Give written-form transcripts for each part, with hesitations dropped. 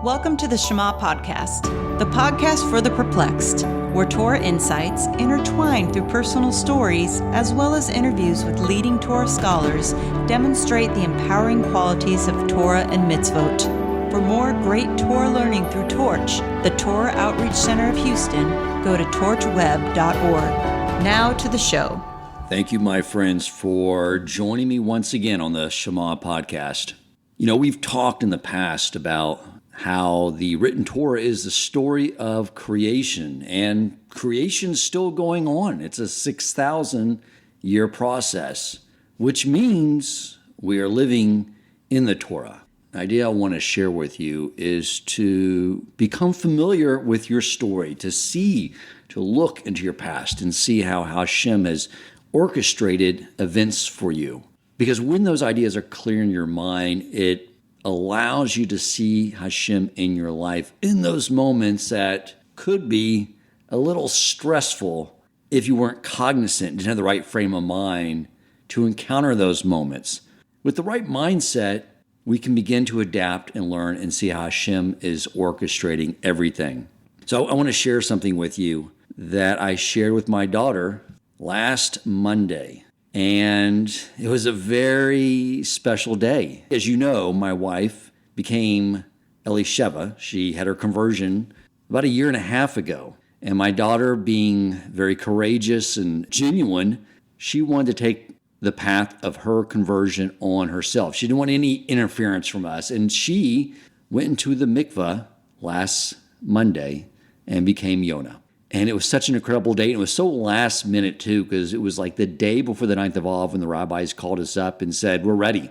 Welcome to the Shema podcast, the podcast for the perplexed, where Torah insights intertwined through personal stories as well as interviews with leading Torah scholars demonstrate the empowering qualities of Torah and mitzvot. For more great Torah learning through Torch, the Torah Outreach Center of Houston, go to torchweb.org. Now to the show. Thank you, my friends, for joining me once again on the Shema podcast. You know, we've talked in the past about how the written Torah is the story of creation, and creation's still going on. It's a 6,000-year process, which means we are living in the Torah. The idea I want to share with you is to become familiar with your story, to look into your past and see how Hashem has orchestrated events for you. Because when those ideas are clear in your mind, it allows you to see Hashem in your life in those moments that could be a little stressful if you weren't cognizant, didn't have the right frame of mind to encounter those moments. With the right mindset, we can begin to adapt and learn and see how Hashem is orchestrating everything. So I want to share something with you that I shared with my daughter last Monday. And it was a very special day. As you know, my wife became Elisheva. She had her conversion about a year and a half ago. And my daughter, being very courageous and genuine, she wanted to take the path of her conversion on herself. She didn't want any interference from us. And she went into the mikveh last Monday and became Yonah. And it was such an incredible day. And it was so last minute, too, because it was like the day before the 9th of Av when the rabbis called us up and said, we're ready.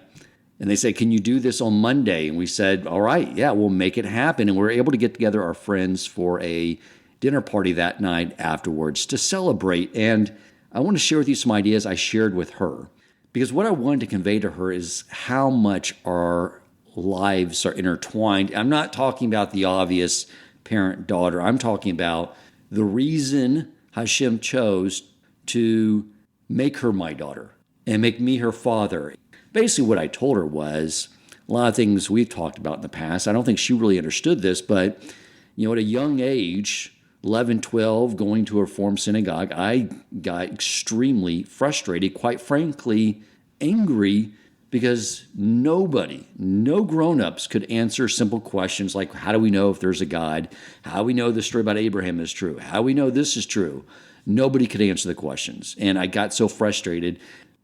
And they said, can you do this on Monday? And we said, all right, yeah, we'll make it happen. And we were able to get together our friends for a dinner party that night afterwards to celebrate. And I want to share with you some ideas I shared with her. Because what I wanted to convey to her is how much our lives are intertwined. I'm not talking about the obvious parent-daughter. I'm talking about the reason Hashem chose to make her my daughter and make me her father. Basically, what I told her was a lot of things we've talked about in the past. I don't think she really understood this, but at a young age, 11, 12, going to a Reform synagogue, I got extremely frustrated, quite frankly, angry, because no grown-ups could answer simple questions like, how do we know if there's a God? How do we know the story about Abraham is true? How do we know this is true? Nobody could answer the questions. And I got so frustrated.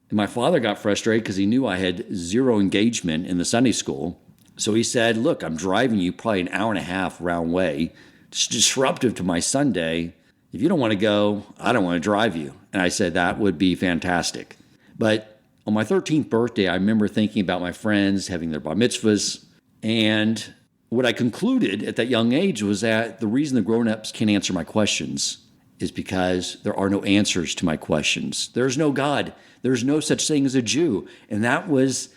And my father got frustrated because he knew I had zero engagement in the Sunday school. So he said, look, I'm driving you probably an hour and a half round way. It's disruptive to my Sunday. If you don't want to go, I don't want to drive you. And I said, that would be fantastic. But on my 13th birthday, I remember thinking about my friends having their bar mitzvahs. And what I concluded at that young age was that the reason the grown-ups can't answer my questions is because there are no answers to my questions. There's no God. There's no such thing as a Jew. And I was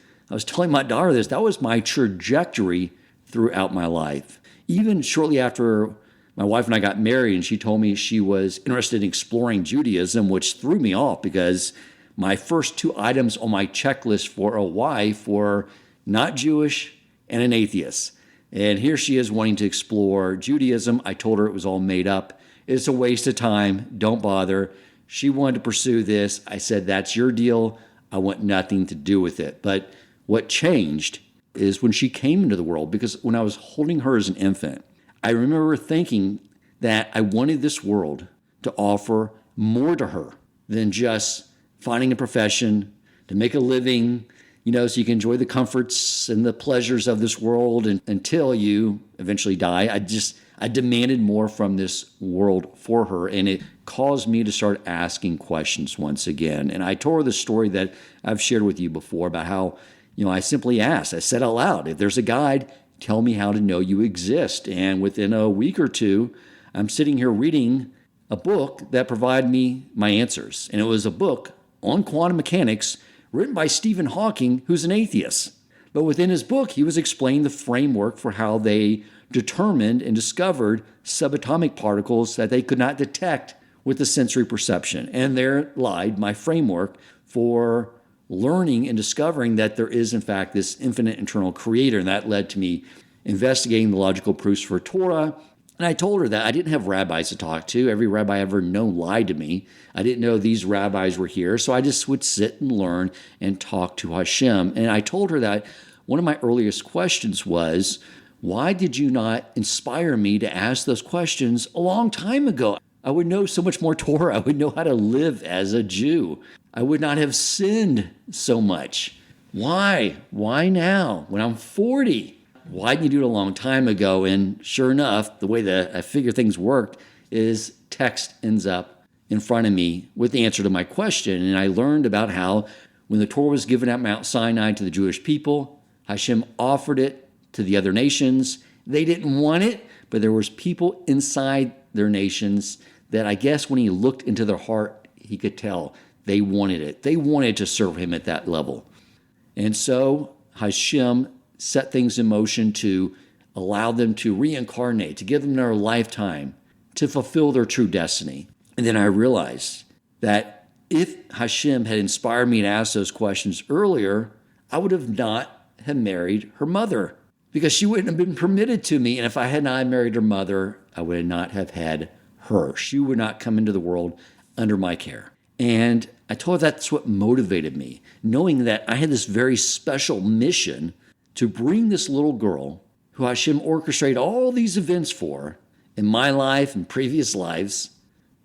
telling my daughter this, that was my trajectory throughout my life. Even shortly after my wife and I got married, and she told me she was interested in exploring Judaism, which threw me off because my first two items on my checklist for a wife were not Jewish and an atheist. And here she is wanting to explore Judaism. I told her it was all made up. It's a waste of time. Don't bother. She wanted to pursue this. I said, that's your deal. I want nothing to do with it. But what changed is when she came into the world, because when I was holding her as an infant, I remember thinking that I wanted this world to offer more to her than just finding a profession, to make a living, so you can enjoy the comforts and the pleasures of this world until you eventually die. I demanded more from this world for her, and it caused me to start asking questions once again. And I told her the story that I've shared with you before about how, I simply asked, I said out loud, if there's a guide, tell me how to know you exist. And within a week or two, I'm sitting here reading a book that provided me my answers. And it was a book on quantum mechanics written by Stephen Hawking, who's an atheist. But within his book, he was explaining the framework for how they determined and discovered subatomic particles that they could not detect with the sensory perception. And there lied my framework for learning and discovering that there is, in fact, this infinite internal creator. And that led to me investigating the logical proofs for Torah. And I told her that I didn't have rabbis to talk to. Every rabbi I ever known lied to me. I didn't know these rabbis were here. So I just would sit and learn and talk to Hashem. And I told her that one of my earliest questions was, why did you not inspire me to ask those questions a long time ago? I would know so much more Torah. I would know how to live as a Jew. I would not have sinned so much. Why? Why now when I'm 40? Why didn't you do it a long time ago? And sure enough, the way that I figure things worked is text ends up in front of me with the answer to my question. And I learned about how when the Torah was given at Mount Sinai to the Jewish people, Hashem offered it to the other nations. They didn't want it, but there was people inside their nations that I guess when he looked into their heart, he could tell they wanted it. They wanted to serve him at that level. And so Hashem set things in motion to allow them to reincarnate, to give them their lifetime, to fulfill their true destiny. And then I realized that if Hashem had inspired me to ask those questions earlier, I would have not have married her mother because she wouldn't have been permitted to me. And if I had not married her mother, I would not have had her. She would not come into the world under my care. And I told her that's what motivated me, knowing that I had this very special mission to bring this little girl who Hashem orchestrated all these events for in my life and previous lives,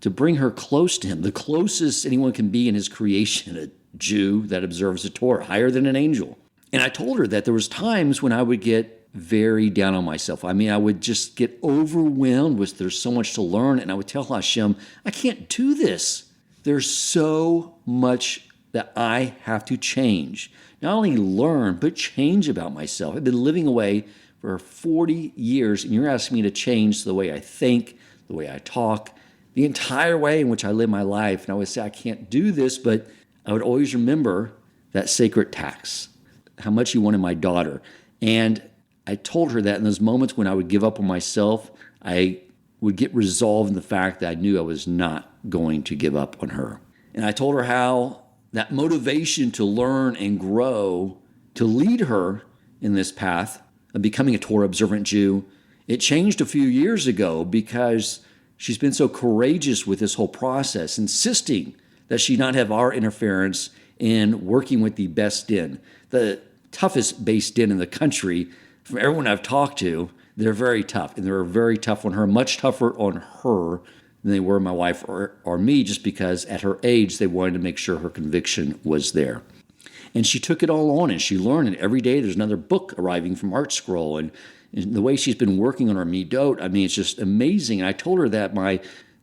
to bring her close to him, the closest anyone can be in his creation, a Jew that observes the Torah, higher than an angel. And I told her that there was times when I would get very down on myself. I mean, I would just get overwhelmed with there's so much to learn. And I would tell Hashem, I can't do this. There's so much that I have to change. Not only learn, but change about myself. I've been living away for 40 years, and you're asking me to change the way I think, the way I talk, the entire way in which I live my life. And I would say, I can't do this, but I would always remember that sacred tax, how much you wanted my daughter. And I told her that in those moments when I would give up on myself, I would get resolved in the fact that I knew I was not going to give up on her. And I told her how that motivation to learn and grow, to lead her in this path of becoming a Torah observant Jew, it changed a few years ago because she's been so courageous with this whole process, insisting that she not have our interference in working with the best din, the toughest base din in the country. From everyone I've talked to, they're very tough, and they're very tough on her, much tougher on her than they were my wife or me, just because at her age, they wanted to make sure her conviction was there. And she took it all on, and she learned, and every day there's another book arriving from Art Scroll, and the way she's been working on her midot, I mean, it's just amazing. And I told her that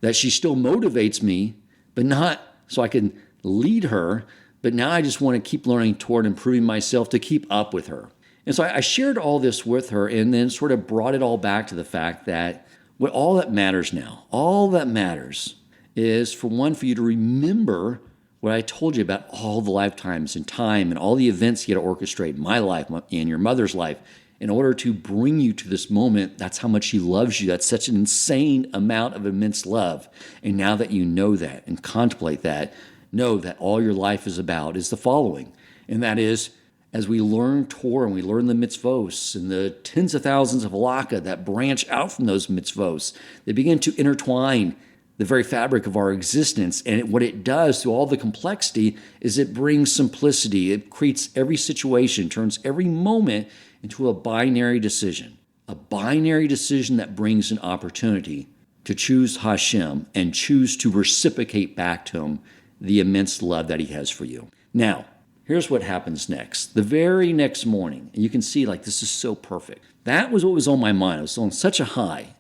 that she still motivates me, but not so I can lead her, but now I just want to keep learning toward improving myself to keep up with her. And so I shared all this with her and then sort of brought it all back to the fact that all that matters now, all that matters is for you to remember what I told you about all the lifetimes and time and all the events you had to orchestrate in my life and your mother's life in order to bring you to this moment. That's how much she loves you. That's such an insane amount of immense love. And now that you know that and contemplate that, know that all your life is about is the following. And that is, as we learn Torah and we learn the mitzvos and the tens of thousands of halakha that branch out from those mitzvos, they begin to intertwine the very fabric of our existence. And what it does through all the complexity is it brings simplicity. It creates every situation, turns every moment into a binary decision that brings an opportunity to choose Hashem and choose to reciprocate back to him the immense love that he has for you. Now, here's what happens next. The very next morning, and you can see this is so perfect. That was what was on my mind. I was on such a high,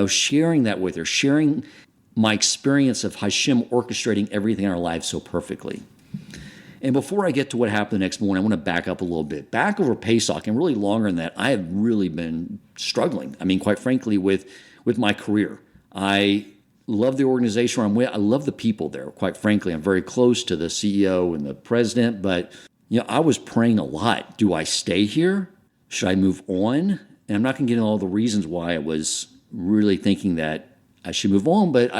sharing that with her, sharing my experience of Hashem orchestrating everything in our lives so perfectly. And before I get to what happened the next morning, I want to back up a little bit. Back over Pesach, and really longer than that, I have really been struggling. I mean, quite frankly, with my career. I love the organization where I'm with. I love the people there, quite frankly. I'm very close to the CEO and the president, but I was praying a lot. Do I stay here? Should I move on? And I'm not going to get into all the reasons why I was really thinking that I should move on, but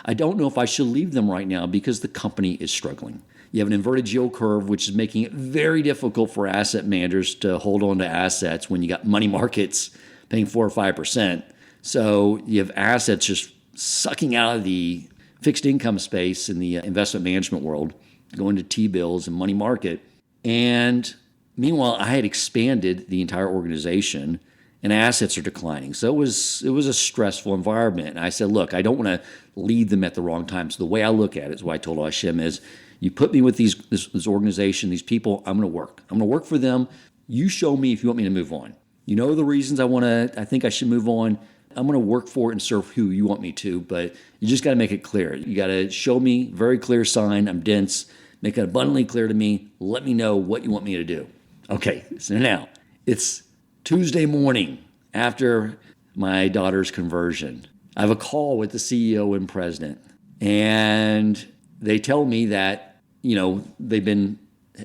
I don't know if I should leave them right now because the company is struggling. You have an inverted yield curve, which is making it very difficult for asset managers to hold on to assets when you got money markets paying 4 or 5%. So you have assets just sucking out of the fixed income space in the investment management world, going to T-bills and money market. And meanwhile, I had expanded the entire organization and assets are declining. So it was a stressful environment. And I said, look, I don't want to lead them at the wrong time. So the way I look at it is what I told Hashem is, you put me with this organization, these people, I'm going to work. I'm going to work for them. You show me if you want me to move on. You know the reasons I think I should move on. I'm going to work for it and serve who you want me to, but you just got to make it clear. You got to show me very clear sign. I'm dense. Make it abundantly clear to me. Let me know what you want me to do. Okay, so now it's Tuesday morning after my daughter's conversion. I have a call with the CEO and president, and they tell me that, they've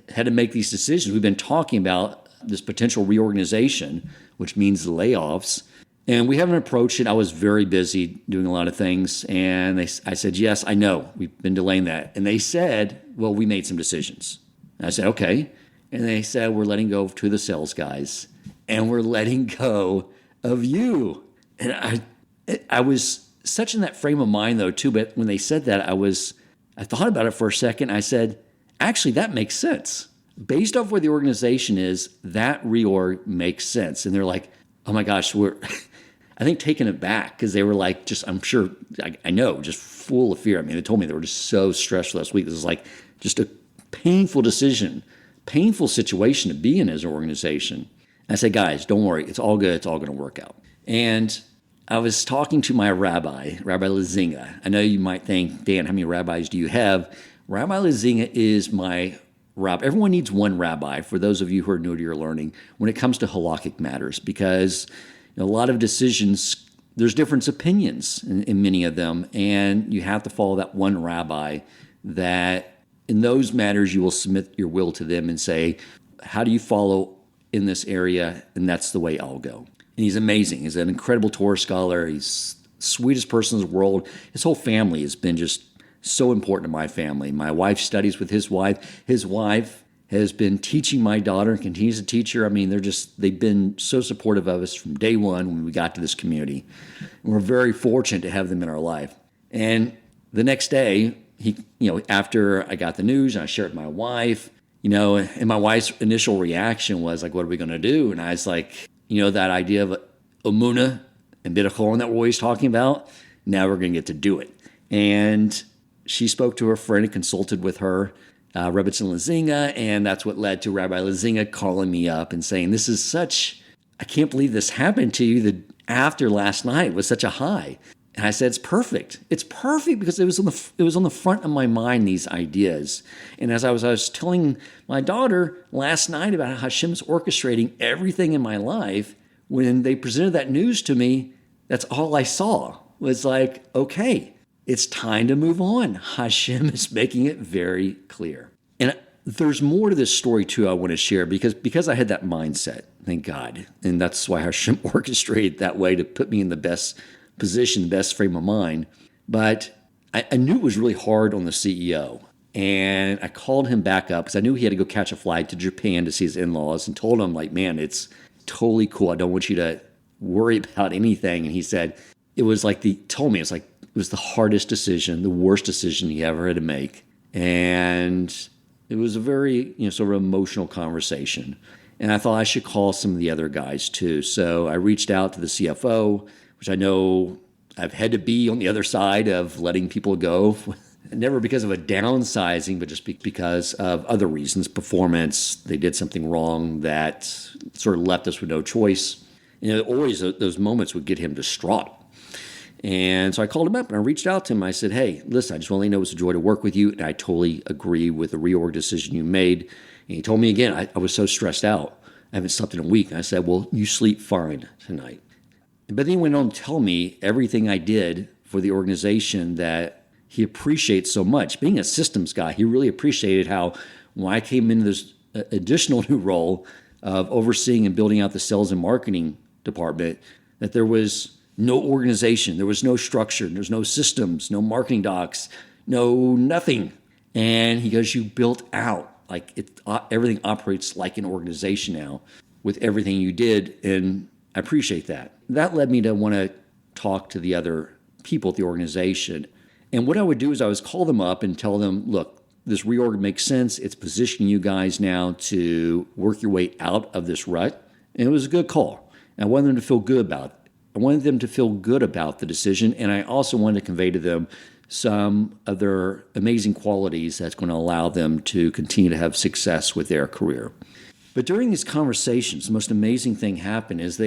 had to make these decisions. We've been talking about this potential reorganization, which means layoffs, and we haven't approached it. I was very busy doing a lot of things, and I said, yes, I know, we've been delaying that. And they said, well, we made some decisions. And I said, okay. And they said, we're letting go of 2 of the sales guys, and we're letting go of you. And I was such in that frame of mind, though, too, but when they said that, I thought about it for a second. I said, actually, that makes sense. Based off where the organization is, that reorg makes sense. And they're like, oh my gosh, we're, I think, taken aback because they were like, I'm sure, I know, just full of fear. I mean, they told me they were just so stressed last week. This is like just a painful decision, painful situation to be in as an organization. And I said, guys, don't worry. It's all good. It's all going to work out. And I was talking to my Rabbi Lazinga. I know you might think, Dan, how many rabbis do you have? Rabbi Lazinga is my rabbi. Everyone needs one rabbi, for those of you who are new to your learning, when it comes to halakhic matters, because a lot of decisions, there's different opinions in many of them, and you have to follow that one rabbi that in those matters you will submit your will to them and say, how do you follow in this area? And that's the way I'll go. And he's amazing. He's an incredible Torah scholar. He's the sweetest person in the world. His whole family has been just so important to my family. My wife studies with his wife. His wife has been teaching my daughter and continues to teach her. I mean, they've been so supportive of us from day one when we got to this community. And we're very fortunate to have them in our life. And the next day, after I got the news and I shared it with my wife, and my wife's initial reaction was like, what are we going to do? And I was like, that idea of Emunah and Bitachon that we're always talking about, now we're going to get to do it. And she spoke to her friend and consulted with her, Rebbe Lazinga, and that's what led to Rabbi Lazinga calling me up and saying, I can't believe this happened to you. The after last night was such a high. And I said, it's perfect. It's perfect because it was on the front of my mind, these ideas. And as I was telling my daughter last night about how Hashem's orchestrating everything in my life, when they presented that news to me, that's all I saw was like, okay, it's time to move on. Hashem is making it very clear. And there's more to this story too I want to share because I had that mindset, thank God. And that's why Hashem orchestrated that way to put me in the best position, the best frame of mind. But I knew it was really hard on the CEO. And I called him back up because I knew he had to go catch a flight to Japan to see his in-laws, and told him, like, man, it's totally cool. I don't want you to worry about anything. And he said, it was the hardest decision, the worst decision he ever had to make. And it was a very, sort of emotional conversation. And I thought I should call some of the other guys too. So I reached out to the CFO, which I know I've had to be on the other side of letting people go, never because of a downsizing, but just because of other reasons, performance. They did something wrong that sort of left us with no choice. Always those moments would get him distraught. And so I called him up and I reached out to him. I said, hey, listen, I just want to let you know it's a joy to work with you. And I totally agree with the reorg decision you made. And he told me again, I was so stressed out. I haven't slept in a week. And I said, well, you sleep fine tonight. But then he went on to tell me everything I did for the organization that he appreciates so much. Being a systems guy, he really appreciated how when I came into this additional new role of overseeing and building out the sales and marketing department, that there was no organization, there was no structure, there's no systems, no marketing docs, no nothing. And he goes, you built out, everything operates like an organization now with everything you did. And I appreciate that. That led me to want to talk to the other people at the organization. And what I would do is I would call them up and tell them, look, this reorg makes sense. It's positioning you guys now to work your way out of this rut. And it was a good call. And I wanted them to feel good about it. I wanted them to feel good about the decision. And I also wanted to convey to them some of their amazing qualities that's going to allow them to continue to have success with their career. But during these conversations, the most amazing thing happened is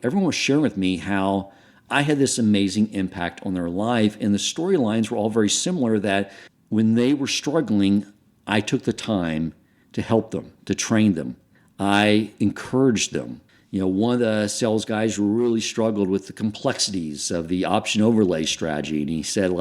everyone was sharing with me how I had this amazing impact on their life. And the storylines were all very similar, that when they were struggling, I took the time to help them, to train them. I encouraged them. One of the sales guys really struggled with the complexities of the option overlay strategy. And he said,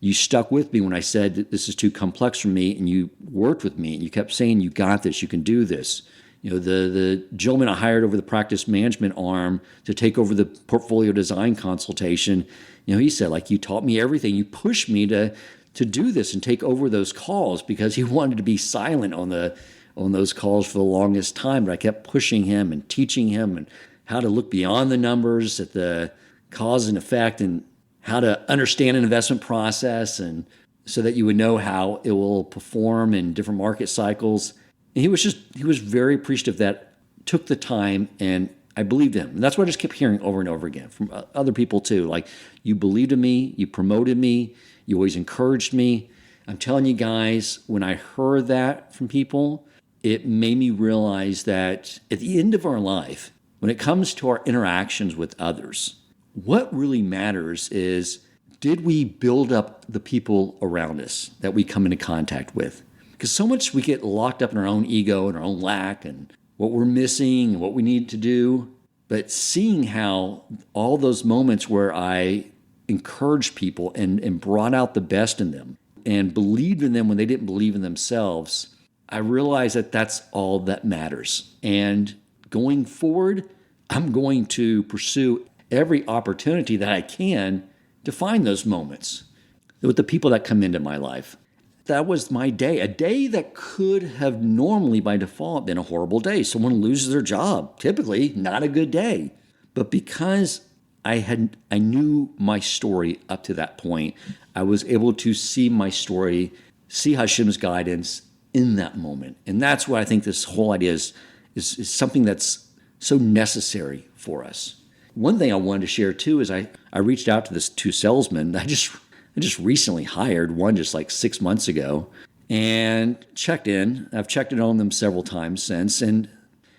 you stuck with me when I said that this is too complex for me, and you worked with me, and you kept saying, you got this, you can do this. The gentleman I hired over the practice management arm to take over the portfolio design consultation, he said, you taught me everything. You pushed me to do this and take over those calls, because he wanted to be silent on those calls for the longest time. But I kept pushing him and teaching him and how to look beyond the numbers at the cause and effect, and how to understand an investment process, and so that you would know how it will perform in different market cycles. And he was very appreciative that took the time, and I believed him. And that's what I just kept hearing over and over again from other people too. You believed in me, you promoted me, you always encouraged me. I'm telling you guys, when I heard that from people, it made me realize that at the end of our life, when it comes to our interactions with others, what really matters is, did we build up the people around us that we come into contact with? Because so much we get locked up in our own ego and our own lack and what we're missing and what we need to do. But seeing how all those moments where I encouraged people and brought out the best in them and believed in them when they didn't believe in themselves, I realized that that's all that matters. And going forward, I'm going to pursue every opportunity that I can to find those moments with the people that come into my life. That was my day, a day that could have normally by default been a horrible day. Someone loses their job, typically not a good day. But because I knew my story up to that point, I was able to see my story, see Hashem's guidance in that moment. And that's what I think this whole idea is something that's so necessary for us. One thing I wanted to share too is I reached out to this two salesmen. I just recently hired one just 6 months ago, and checked in. I've checked in on them several times since, and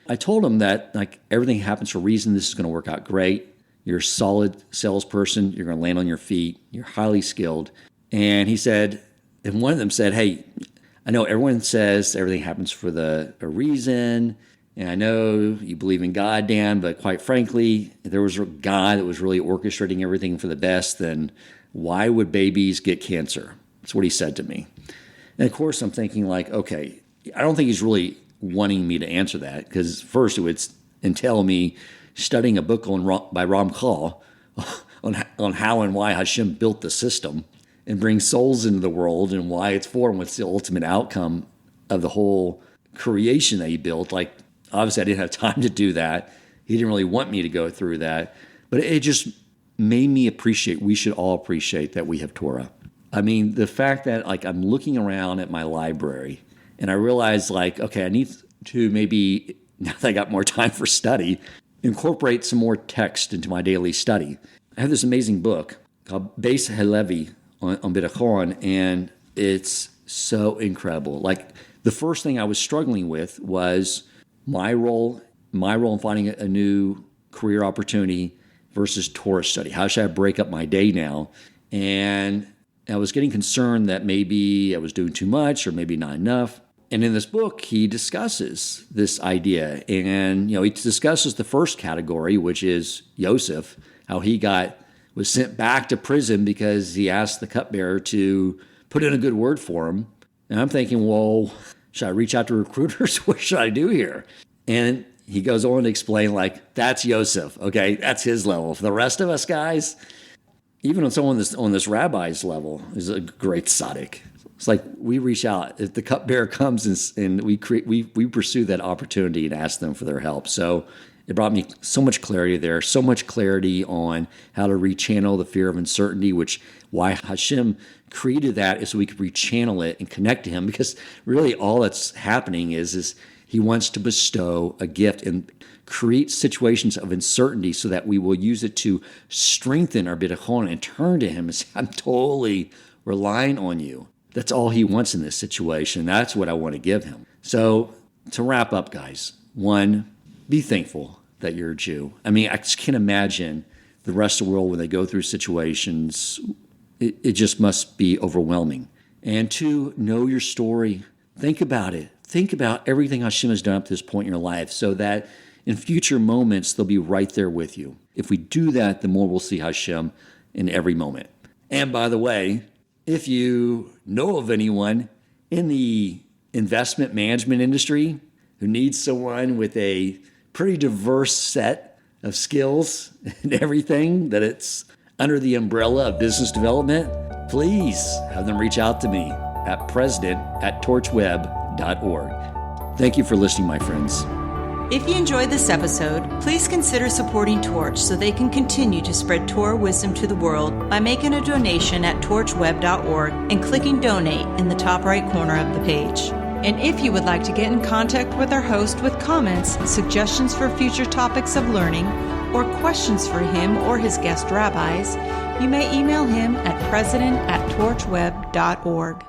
I told them that everything happens for a reason. This is going to work out great. You're a solid salesperson. You're going to land on your feet. You're highly skilled. And he said, and one of them said, hey, I know everyone says everything happens for a reason. And I know you believe in God, Dan, but quite frankly, if there was a God that was really orchestrating everything for the best, then why would babies get cancer? That's what he said to me. And of course, I'm thinking okay, I don't think he's really wanting me to answer that, because first it would entail me studying a book by Ram Kal on how and why Hashem built the system and brings souls into the world and why it's for and what's the ultimate outcome of the whole creation that he built. Obviously, I didn't have time to do that. He didn't really want me to go through that. But it just made me appreciate, we should all appreciate that we have Torah. I mean, the fact that I'm looking around at my library and I realize okay, I need to maybe, now that I got more time for study, incorporate some more text into my daily study. I have this amazing book called Beis Halevi on Bitachon, and it's so incredible. The first thing I was struggling with was my role in finding a new career opportunity versus Torah study. How should I break up my day now? And I was getting concerned that maybe I was doing too much or maybe not enough. And in this book, he discusses this idea. And, he discusses the first category, which is Yosef, how he was sent back to prison because he asked the cupbearer to put in a good word for him. And I'm thinking, well, should I reach out to recruiters? What should I do here? And he goes on to explain, that's Yosef, okay? That's his level. For the rest of us guys, even on someone on this rabbi's level, is a great tzaddik. It's like we reach out. If the cupbearer comes and we pursue that opportunity and ask them for their help. So it brought me so much clarity there, so much clarity on how to rechannel the fear of uncertainty, why Hashem created that is so we could rechannel it and connect to him, because really all that's happening is he wants to bestow a gift and create situations of uncertainty so that we will use it to strengthen our bitachon and turn to him and say, I'm totally relying on you. That's all he wants in this situation. That's what I want to give him. So to wrap up, guys, 1, be thankful that you're a Jew. I mean, I just can't imagine the rest of the world when they go through situations. It just must be overwhelming. And 2, know your story. Think about it. Think about everything Hashem has done up to this point in your life so that in future moments, they'll be right there with you. If we do that, the more we'll see Hashem in every moment. And by the way, if you know of anyone in the investment management industry who needs someone with a pretty diverse set of skills and everything, that it's under the umbrella of business development, please have them reach out to me at president@torchweb.org. Thank you for listening, my friends. If you enjoyed this episode, please consider supporting Torch so they can continue to spread Torah wisdom to the world by making a donation at torchweb.org and clicking donate in the top right corner of the page. And if you would like to get in contact with our host with comments, suggestions for future topics of learning, or questions for him or his guest rabbis, you may email him at president@torchweb.org.